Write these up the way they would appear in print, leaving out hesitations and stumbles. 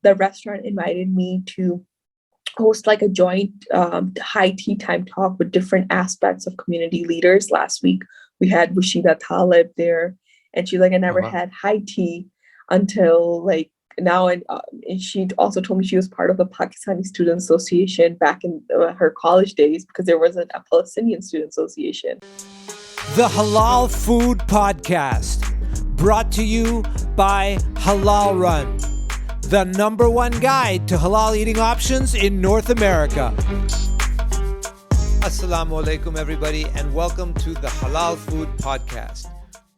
the restaurant invited me to host like a joint high tea time talk with different aspects of community leaders. Last week we had Rashida Talib there, and she's like, I Oh, never wow. had high tea until like now. And she also told me she was part of the Pakistani Student Association back in her college days, because there wasn't a Palestinian Student Association. The Halal Food Podcast, brought to you by Halalrun, the #1 guide to halal eating options in North America. Assalamu alaikum, everybody, and welcome to the Halal Food Podcast.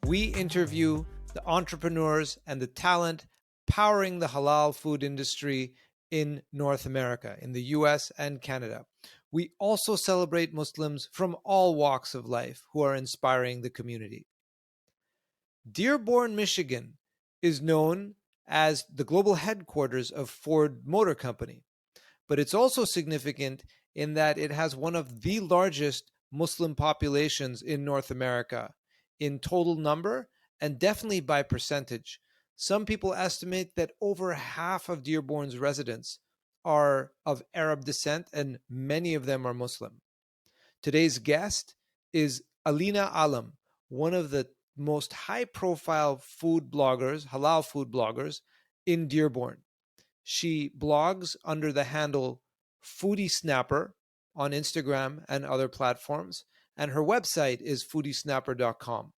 We interview the entrepreneurs and the talent powering the halal food industry in North America, in the US and Canada. We also celebrate Muslims from all walks of life who are inspiring the community. Dearborn, Michigan is known as the global headquarters of Ford Motor Company, but it's also significant in that it has one of the largest Muslim populations in North America in total number and definitely by percentage. Some people estimate that over half of Dearborn's residents are of Arab descent, and many of them are Muslim. Today's guest is Alina Alam, one of the most high-profile food bloggers, halal food bloggers in Dearborn. She blogs under the handle Foodie Snapper on Instagram and other platforms, and her website is foodiesnapper.com.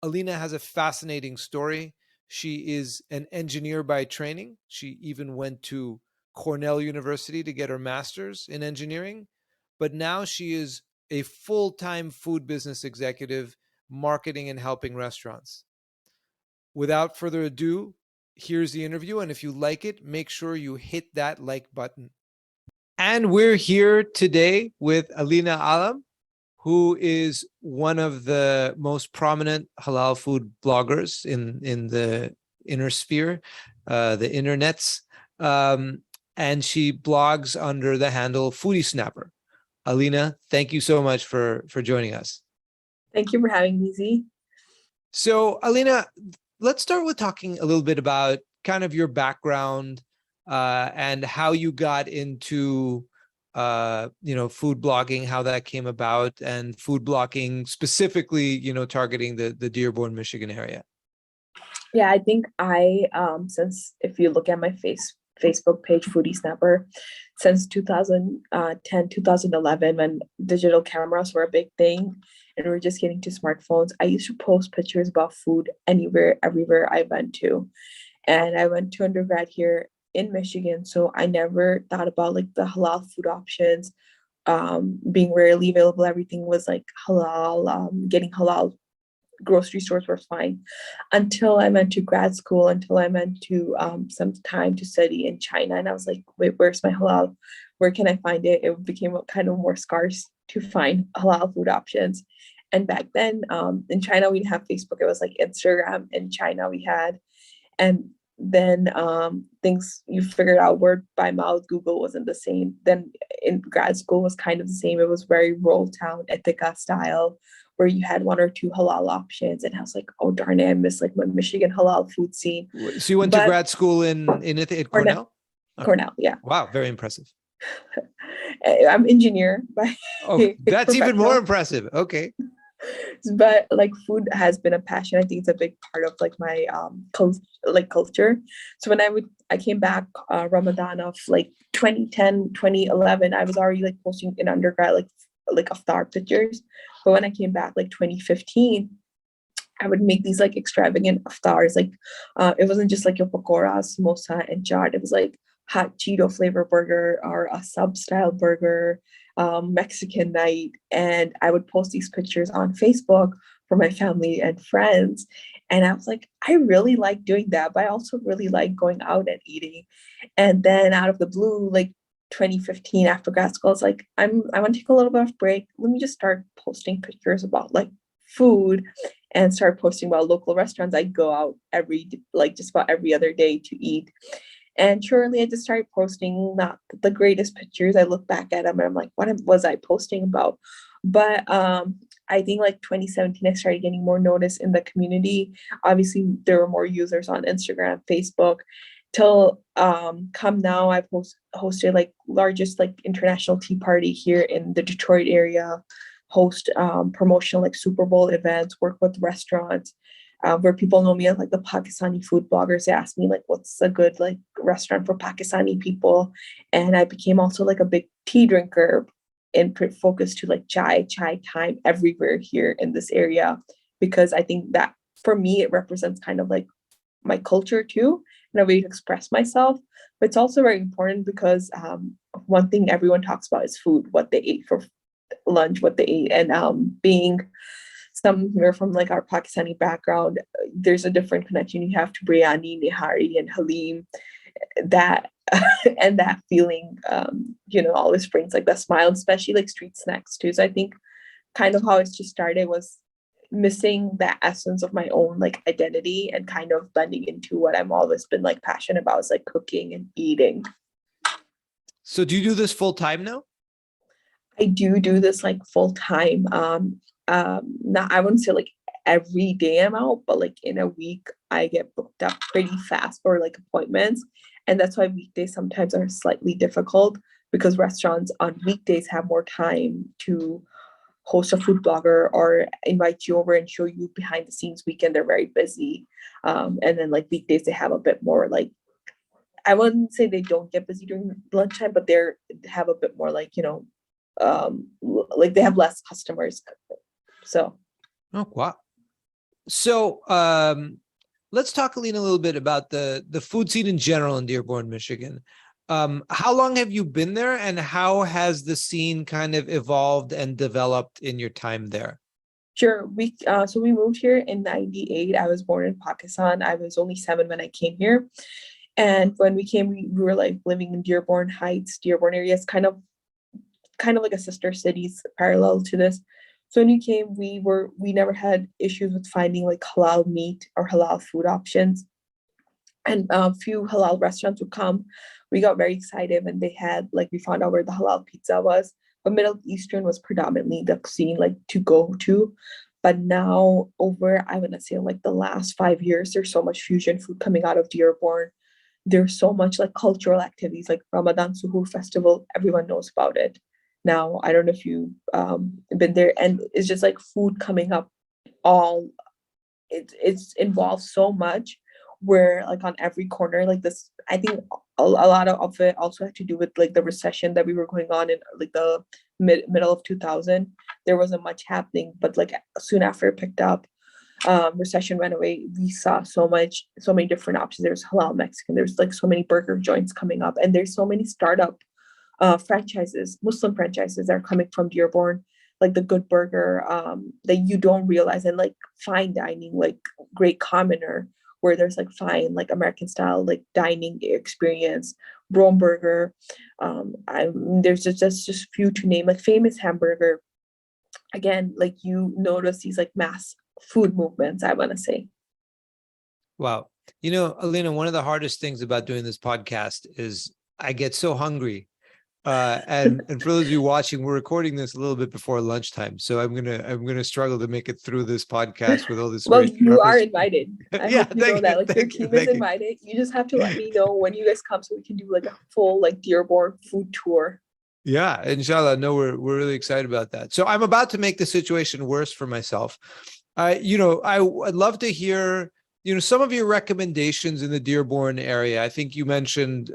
Alina has a fascinating story. She is an engineer by training. She even went to Cornell University to get her master's in engineering, but now she is a full-time food business executive, marketing and helping restaurants. Without further ado, here's the interview, and if you like it, make sure you hit that like button. And we're here today with Alina Alam, who is one of the most prominent halal food bloggers in the inner sphere, the internets. And she blogs under the handle Foodie Snapper. Alina, thank you so much for joining us. Thank you for having me, Z. So, Alina, let's start with talking a little bit about kind of your background and how you got into food blogging, how that came about, and food blogging specifically, targeting the Dearborn, Michigan area. Yeah, I think since if you look at my Facebook page, Foodie Snapper, since 2010, 2011, when digital cameras were a big thing and we are just getting to smartphones, I used to post pictures about food anywhere, everywhere I went to. And I went to undergrad here in Michigan, so I never thought about like the halal food options being rarely available. Everything was like halal, getting halal grocery stores were fine until I went to grad school, until I went to some time to study in China. And I was like, wait, where's my halal? Where can I find it? It became kind of more scarce to find halal food options. And back then in China, we didn't have Facebook. It was like Instagram. In China we had. And then things you figured out word by mouth. Google wasn't the same. Then in grad school was kind of the same. It was very rural town, Ithaca style, where you had one or two halal options. And I was like, oh darn it, I miss like my Michigan halal food scene. So you went to grad school in Cornell? Cornell, yeah. Wow, very impressive. I'm engineer by that's even more impressive. Okay. But like food has been a passion. I think it's a big part of like my culture. So when I came back Ramadan of like 2010, 2011, I was already like posting in undergrad like iftar pictures. But when I came back like 2015, I would make these like extravagant iftars. Like it wasn't just like your pakora, samosa, and chaat. It was like hot Cheeto flavor burger or a sub style burger, Mexican night. And I would post these pictures on Facebook for my family and friends. And I was like, I really like doing that, but I also really like going out and eating. And then out of the blue, like 2015 after grad school, I was like, I want to take a little bit of break. Let me just start posting pictures about like food and start posting about local restaurants. I go out just about every other day to eat. And surely I just started posting not the greatest pictures. I look back at them and I'm like, what was I posting about? But I think like 2017, I started getting more notice in the community. Obviously, there were more users on Instagram, Facebook, till come now, I've hosted like largest like international tea party here in the Detroit area, host promotional like Super Bowl events, work with restaurants, where people know me as like the Pakistani food bloggers. They ask me like what's a good like restaurant for Pakistani people, and I became also like a big tea drinker and focus to like chai time everywhere here in this area, because I think that for me it represents kind of like my culture too, and a way to express myself. But it's also very important because one thing everyone talks about is food, what they ate for lunch, what they ate, and being some here from like our Pakistani background, there's a different connection you have to biryani, nihari, and halim. That and that feeling, always brings like that smile, especially like street snacks too. So I think kind of how it just started was missing that essence of my own like identity and kind of blending into what I'm always been like passionate about, is like cooking and eating. So do you do this full time now? I do this like full time. Not, I wouldn't say like every day I'm out, but like in a week I get booked up pretty fast for like appointments. And that's why weekdays sometimes are slightly difficult, because restaurants on weekdays have more time to host a food blogger or invite you over and show you behind the scenes. Weekend they're very busy. And then like weekdays they have a bit more like, I wouldn't say they don't get busy during lunchtime, but they have a bit more like, like they have less customers. So. Oh, wow. So let's talk, Alina, a little bit about the food scene in general in Dearborn, Michigan. How long have you been there, and how has the scene kind of evolved and developed in your time there? Sure. So we moved here in 98. I was born in Pakistan. I was only 7 when I came here. And when we came, we were like living in Dearborn Heights, Dearborn area. It's kind of like a sister cities parallel to this. So when we came, we never had issues with finding like halal meat or halal food options. And a few halal restaurants would come. We got very excited when they had like, we found out where the halal pizza was. But Middle Eastern was predominantly the scene like to go to. But now over, I want to say like the last 5 years, there's so much fusion food coming out of Dearborn. There's so much like cultural activities like Ramadan Suhoor Festival. Everyone knows about it. Now, I don't know if you've been there, and it's just like food coming up all, it's involved so much, where like on every corner, like this, I think a lot of it also had to do with like the recession that we were going on in like the middle of 2000. There wasn't much happening, but like soon after it picked up, recession went away, we saw so many different options. There's halal Mexican, there's like so many burger joints coming up, and there's so many startup franchises, Muslim franchises that are coming from Dearborn, like the Good Burger, that you don't realize, and like fine dining, like Great Commoner, where there's like fine, like American style, like dining experience, Rome Burger. There's just few to name, like Famous Hamburger. Again, like you notice these like mass food movements, I want to say. Wow. You know, Alina, one of the hardest things about doing this podcast is I get so hungry. And for those of you watching, we're recording this a little bit before lunchtime, so I'm gonna struggle to make it through this podcast with all this. Well, you are invited. I Yeah, hope you know that. Like your team is you. invited. You just have to let me know when you guys come so we can do like a full like Dearborn food tour. Yeah, inshallah. No, we're really excited about that. So I'm about to make the situation worse for myself. I'd love to hear, some of your recommendations in the Dearborn area. I think you mentioned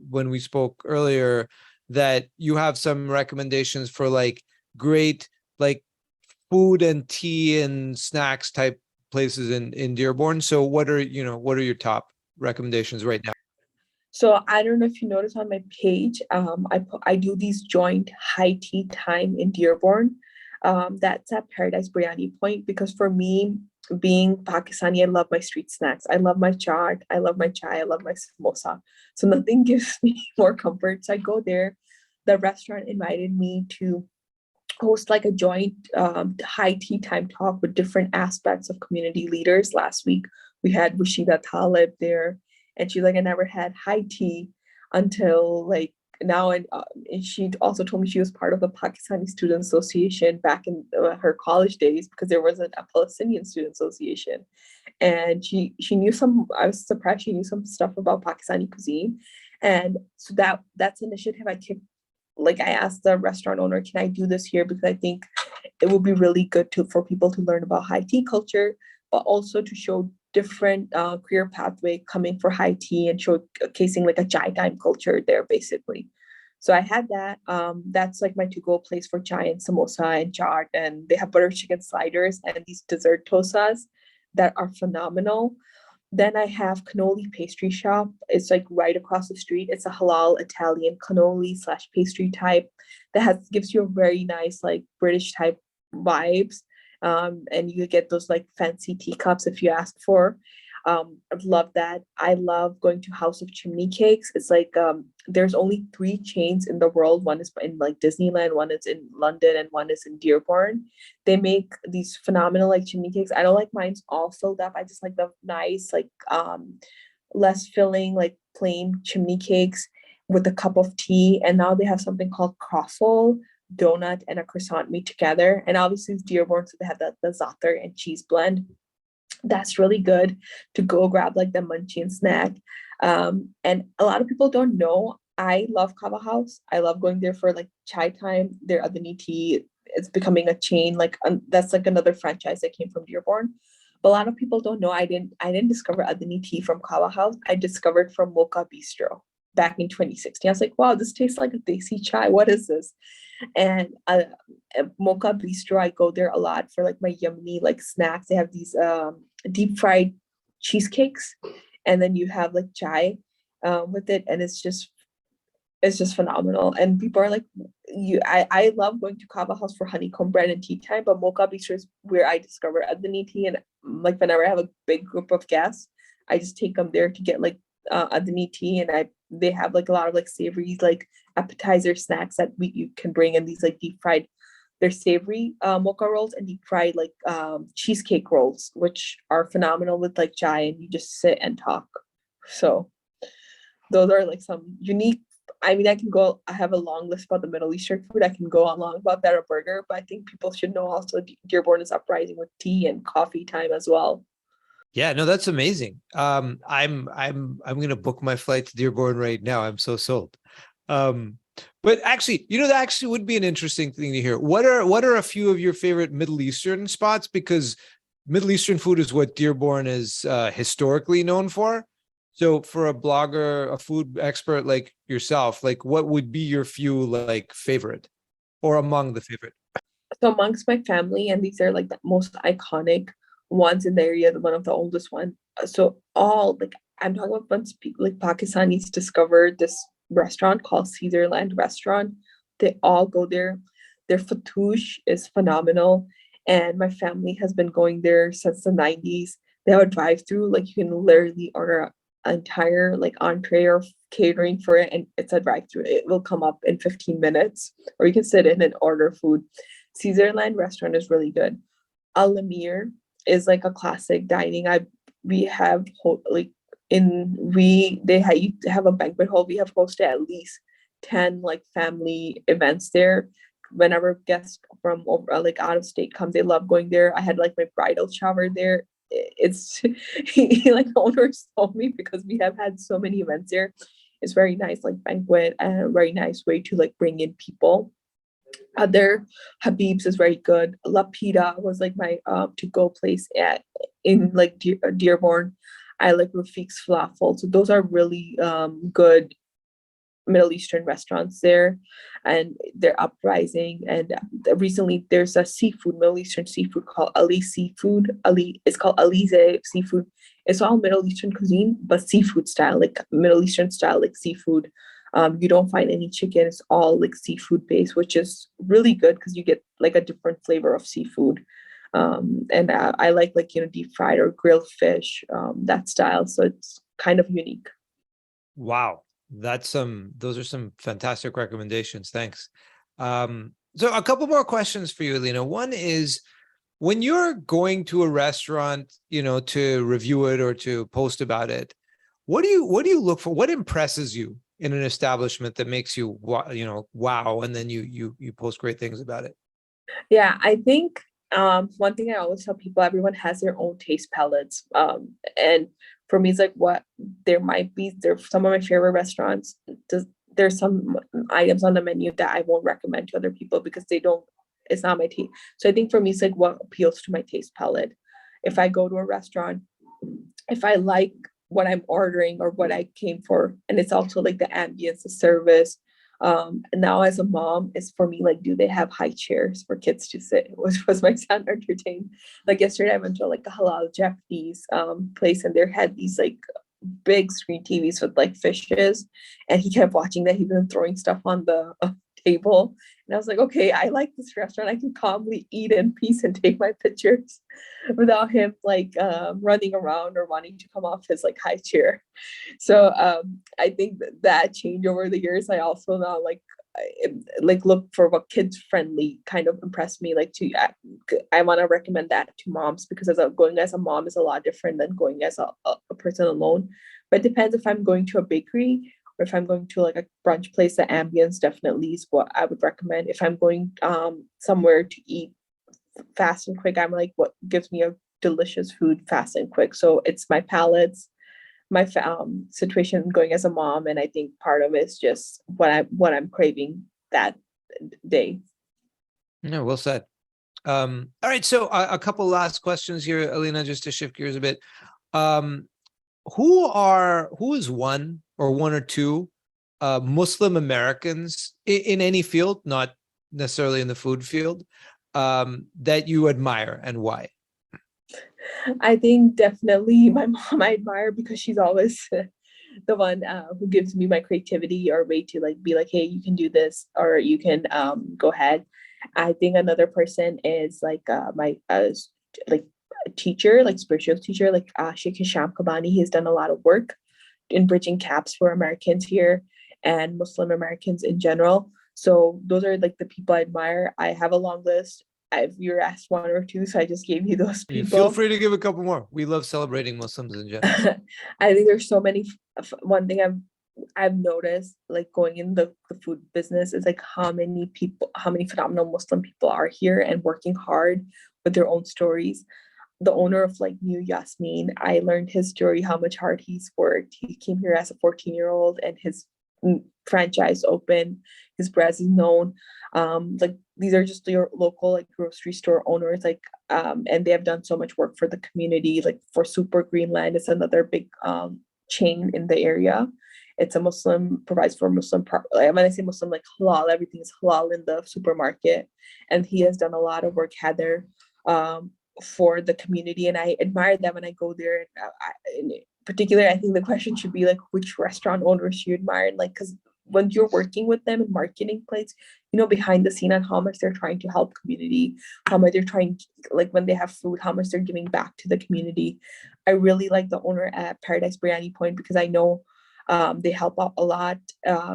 when we spoke earlier that you have some recommendations for like great like food and tea and snacks type places in Dearborn. So what are your top recommendations right now? So I don't know if you notice on my page, I do these joint high tea time in Dearborn. That's at Paradise Biryani Point, because for me, being Pakistani, I love my street snacks. I love my chaat. I love my chai. I love my samosa. So nothing gives me more comfort. So I go there. The restaurant invited me to host like a joint high tea time talk with different aspects of community leaders. Last week we had Rashida Talib there, and she's like, I never had high tea until like now, and she also told me she was part of the Pakistani Student Association back in her college days, because there wasn't a Palestinian Student Association. And she knew some. I was surprised she knew some stuff about Pakistani cuisine. And so that's an initiative I took. Like, I asked the restaurant owner, can I do this here, because I think it would be really good for people to learn about high tea culture, but also to show different career pathway coming for high tea, and showcasing like a chai time culture there, basically. So I had that. That's like my to-go place for chai and samosa and chaat, and they have butter chicken sliders and these dessert tosas that are phenomenal. Then I have cannoli pastry shop. It's like right across the street. It's a halal Italian cannoli slash pastry type that gives you a very nice like British type vibes. And you get those like fancy teacups if you ask for. I love that. I love going to House of Chimney Cakes. It's like there's only 3 chains in the world. One is in like Disneyland, one is in London, and one is in Dearborn. They make these phenomenal like chimney cakes. I don't like mine's all filled up. I just like the nice like less filling like plain chimney cakes with a cup of tea. And now they have something called croissant, donut, and a croissant meet together. And obviously it's Dearborn, so they have the za'atar and cheese blend. That's really good to go grab like the munchie snack. And a lot of people don't know, I love Kava House. I love going there for like chai time. Their Adani tea, it's becoming a chain. Like that's like another franchise that came from Dearborn. But a lot of people don't know, I didn't discover Adani tea from Kava House. I discovered from Mocha Bistro back in 2016. I was like, wow, this tastes like a desi chai. What is this? And Mocha Bistro, I go there a lot for like my yummy like snacks. They have these deep fried cheesecakes, and then you have like chai with it, and it's just phenomenal. And people are like, I love going to Kava House for honeycomb bread and tea time, but Mocha Bistro is where I discover Adani tea. And like whenever I have a big group of guests, I just take them there to get like Adani tea, and they have like a lot of like savory like appetizer snacks that you can bring in these like deep fried. They're savory mocha rolls and deep fried like cheesecake rolls, which are phenomenal with like chai, and you just sit and talk. So those are like some unique. I mean, I have a long list about the Middle Eastern food. I can go on long about that, or burger, but I think people should know also Dearborn is uprising with tea and coffee time as well. Yeah, no, that's amazing. I'm going to book my flight to Dearborn right now. I'm so sold. But actually, that actually would be an interesting thing to hear. What are a few of your favorite Middle Eastern spots? Because Middle Eastern food is what Dearborn is historically known for. So for a blogger, a food expert like yourself, like what would be your few like favorite or among the favorite? So amongst my family, and these are like the most iconic ones in the area, one of the oldest one. So all like I'm talking about once people like Pakistanis discovered this restaurant called Caesarland Restaurant. They all go there. Their fatouche is phenomenal, and my family has been going there since the 90s. They have a drive-through, like you can literally order an entire like entree or catering for it, and it's a drive-through. It will come up in 15 minutes, or you can sit in and order food. Caesarland Restaurant is really good. Al Amir is like a classic dining. We have like they have a banquet hall. We have hosted at least 10 like family events there. Whenever guests from over like out of state come, they love going there. I had like my bridal shower there. It's like the owners told me, because we have had so many events there. It's very nice, like banquet, and a very nice way to like bring in people. Other Habib's is very good. Lapita was like my to go place in like Dearborn. I like Rafiq's Falafel. So those are really good Middle Eastern restaurants there, and they're uprising. And recently there's a Middle Eastern seafood called Ali Seafood. It's called Alize Seafood. It's all Middle Eastern cuisine, but seafood style, like Middle Eastern style, like seafood. You don't find any chicken. It's all like seafood based, which is really good because you get like a different flavor of seafood. And I like deep fried or grilled fish, that style. So it's kind of unique. Wow. Those are some fantastic recommendations. Thanks. So a couple more questions for you, Alina. One is, when you're going to a restaurant, to review it or to post about it, what do you look for? What impresses you in an establishment that makes you, wow, and then you post great things about it? Yeah, I think one thing I always tell people, everyone has their own taste palettes. And for me, it's like what there's some of my favorite restaurants. There's some items on the menu that I won't recommend to other people because it's not my taste. So I think for me, it's like what appeals to my taste palette. If I go to a restaurant, if I like what I'm ordering or what I came for, and it's also like the ambience, the service. And now as a mom, it's for me like, do they have high chairs for kids to sit? Was my son entertained? Like yesterday, I went to like a halal Japanese place, and they had these like big screen TVs with like fishes, and he kept watching that. He's been throwing stuff on the table, and I was like, okay, I like this restaurant. I can calmly eat in peace and take my pictures without him like running around or wanting to come off his like high chair. So I think that change over the years. I also now like look for what kids friendly kind of impressed me. Like I want to recommend that to moms because going as a mom is a lot different than going as a person alone. But it depends if I'm going to a bakery or if I'm going to like a brunch place. The ambience definitely is what I would recommend. If I'm going somewhere to eat fast and quick, I'm like, what gives me a delicious food fast and quick? So it's my palates, my situation going as a mom, and I think part of it is just what I'm craving that day. Yeah, well said. All right, so a couple last questions here, Alina, just to shift gears a bit. Who is one or two Muslim Americans in any field, not necessarily in the food field, that you admire, and why? I think definitely my mom I admire because she's always the one who gives me my creativity or way to like be like, hey, you can do this or you can go ahead. I think another person is like my like teacher, like spiritual teacher, like Sheikh Hisham Kabani. He's done a lot of work in bridging gaps for Americans here and Muslim Americans in general. So those are like the people I admire. I have a long list. If you're asked one or two, so I just gave you those You feel people. free to give a couple more. We love celebrating Muslims in general. I think there's so many. One thing I've noticed, like going in the food business, is like how many people, how many phenomenal Muslim people are here and working hard with their own stories. The owner of like New Yasmin, I learned his story, how much hard he's worked. He came here as a 14-year-old and his franchise open. His brand is known. Like these are just your local like grocery store owners, like and they have done so much work for the community. Like for Super Greenland, it's another big chain in the area. It's a Muslim, provides for Muslim. Like, when I say Muslim, like halal, everything is halal in the supermarket, and he has done a lot of work, Heather, for the community, and I admire them when I go there. And in particular, I think the question should be like, which restaurant owners you admire, and like, because when you're working with them in marketing place, you know, behind the scene on how much they're trying to help community, how much they're trying, like when they have food, how much they're giving back to the community. I really like the owner at Paradise Biryani Point because I know they help out a lot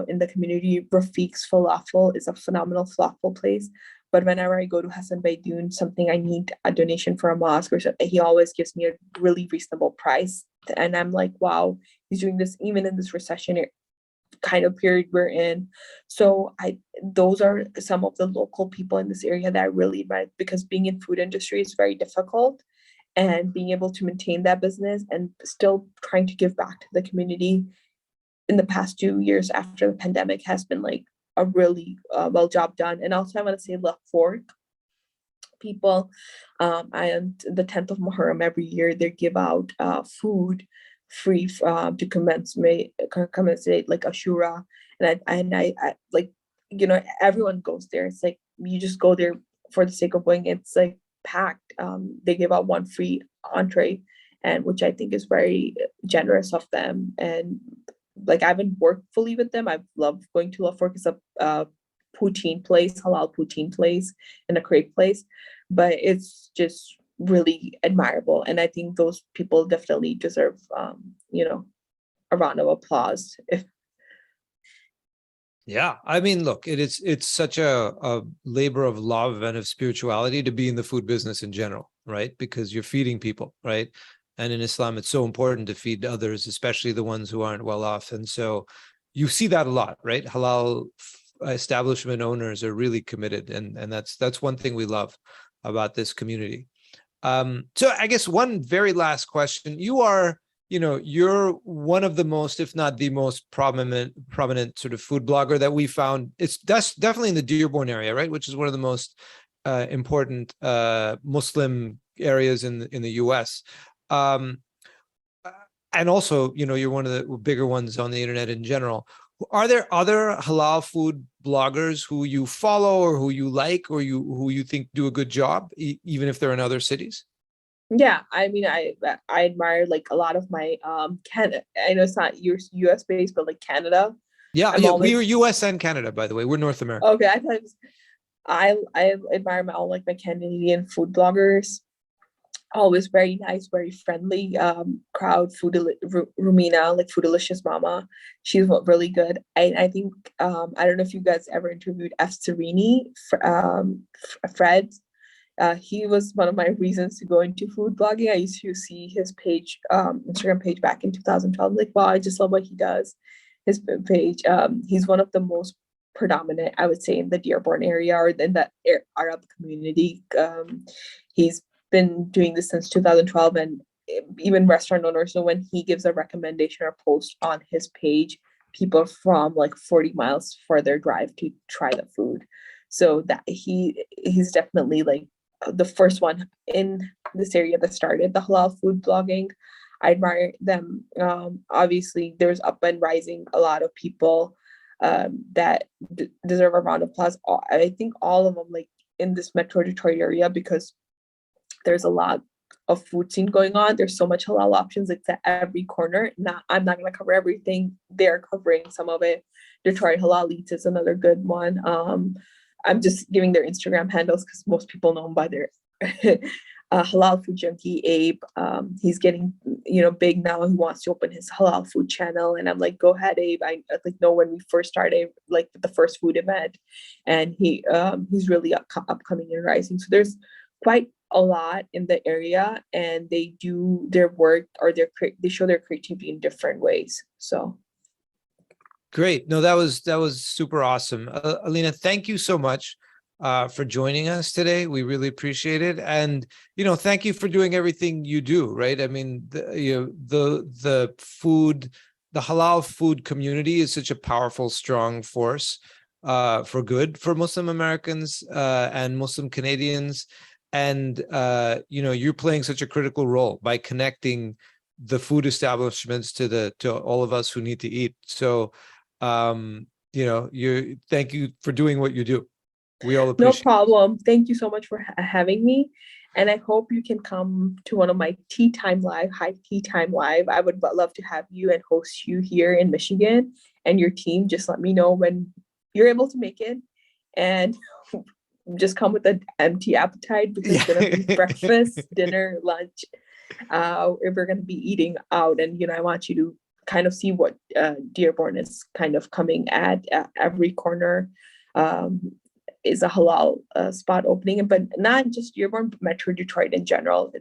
in the community. Rafiq's Falafel is a phenomenal falafel place. But whenever I go to Hassan Baidoon, something I need a donation for a mosque or something, he always gives me a really reasonable price. And I'm like, wow, he's doing this even in this recession kind of period we're in. So those are some of the local people in this area that I really admire, because being in food industry is very difficult, and being able to maintain that business and still trying to give back to the community in the past 2 years after the pandemic has been like a really well job done. And also I want to say La Fork people, and the 10th of Muharram every year they give out food free to commemorate like Ashura. And I like, you know, everyone goes there. It's like you just go there for the sake of going. It's like packed. They give out one free entree, and which I think is very generous of them. And like I haven't worked fully with them. I've loved going to La Fork. It's a poutine place, halal poutine place, and a crepe place, but it's just really admirable. And I think those people definitely deserve, you know, a round of applause. Yeah, I mean, look, it's such a labor of love and of spirituality to be in the food business in general, right? Because you're feeding people, right? And in Islam, it's so important to feed others, especially the ones who aren't well off. And so you see that a lot, right? Halal establishment owners are really committed, and that's one thing we love about this community. So I guess one very last question. You're one of the most, if not the most prominent sort of food blogger that we found. That's definitely in the Dearborn area, right? Which is one of the most important Muslim areas in the US. Um, and also, you're one of the bigger ones on the internet in general. Are there other halal food bloggers who you follow or who you like or who you think do a good job, even if they're in other cities? Yeah, I mean, I admire like a lot of my Canada. I know it's not US based, but like Canada. Yeah, I'm yeah. We always are US and Canada, by the way. We're North America. okay. I admire all like my Canadian food bloggers. Always very nice, very friendly crowd. Rumina, like Foodalicious Mama, she's really good. I think I don't know if you guys ever interviewed F Serini, Fred. He was one of my reasons to go into food blogging. I used to see his page, Instagram page back in 2012. Like, wow, I just love what he does. His page. He's one of the most predominant, I would say, in the Dearborn area or in the Arab community. He's been doing this since 2012, and even restaurant owners. So when he gives a recommendation or post on his page, people from like 40 miles further drive to try the food. So that he's definitely like the first one in this area that started the halal food blogging. I admire them. Obviously, there's up and rising a lot of people that deserve a round of applause. I think all of them, like in this Metro Detroit area, because there's a lot of food scene going on. There's so much halal options. It's at every corner. I'm not going to cover everything. They're covering some of it. Detroit Halal Eats is another good one. I'm just giving their Instagram handles because most people know them by their halal food junkie Abe. He's getting big now. He wants to open his halal food channel, and I'm like, go ahead, Abe. I like know when we first started, like the first food event, and he's really upcoming and rising. So there's quite a lot in the area, and they do their work or they show their creativity in different ways. So great. No, that was super awesome. Alina, thank you so much for joining us today. We really appreciate it. And, thank you for doing everything you do, right? I mean, the halal food community is such a powerful, strong force for good for Muslim Americans and Muslim Canadians. And, you're playing such a critical role by connecting the food establishments to all of us who need to eat. So, thank you for doing what you do. We all appreciate it. No problem. Thank you so much for having me. And I hope you can come to one of my High Tea Time Live. I would love to have you and host you here in Michigan and your team. Just let me know when you're able to make it. And just come with an empty appetite because it's going to be breakfast, dinner, lunch. We're going to be eating out. And, I want you to kind of see what Dearborn is kind of coming at every corner. Is a halal spot opening, but not just Dearborn, but Metro Detroit in general.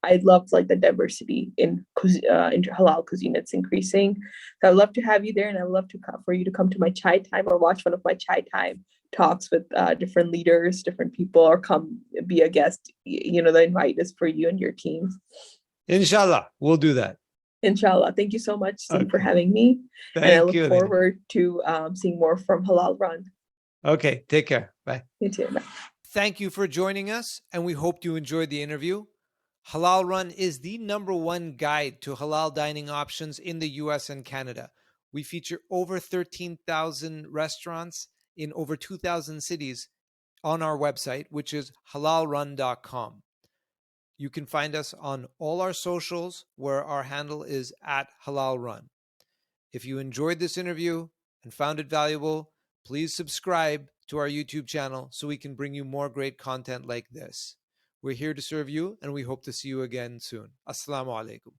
I love like the diversity in halal cuisine. It's increasing. So I'd love to have you there, and I'd love for you to come to my chai time or watch one of my chai time talks with different leaders, different people, or come be a guest. The invite is for you and your team. Inshallah, we'll do that. Inshallah. Thank you so much, Steve, for having me. And I look forward to seeing more from Halalrun. Okay, take care. Bye. You too. Bye. Thank you for joining us, and we hope you enjoyed the interview. Halalrun is the #1 guide to halal dining options in the US and Canada. We feature over 13,000 restaurants in over 2,000 cities on our website, which is halalrun.com. You can find us on all our socials, where our handle is @halalrun. If you enjoyed this interview and found it valuable, please subscribe to our YouTube channel so we can bring you more great content like this. We're here to serve you, and we hope to see you again soon. Assalamu alaikum.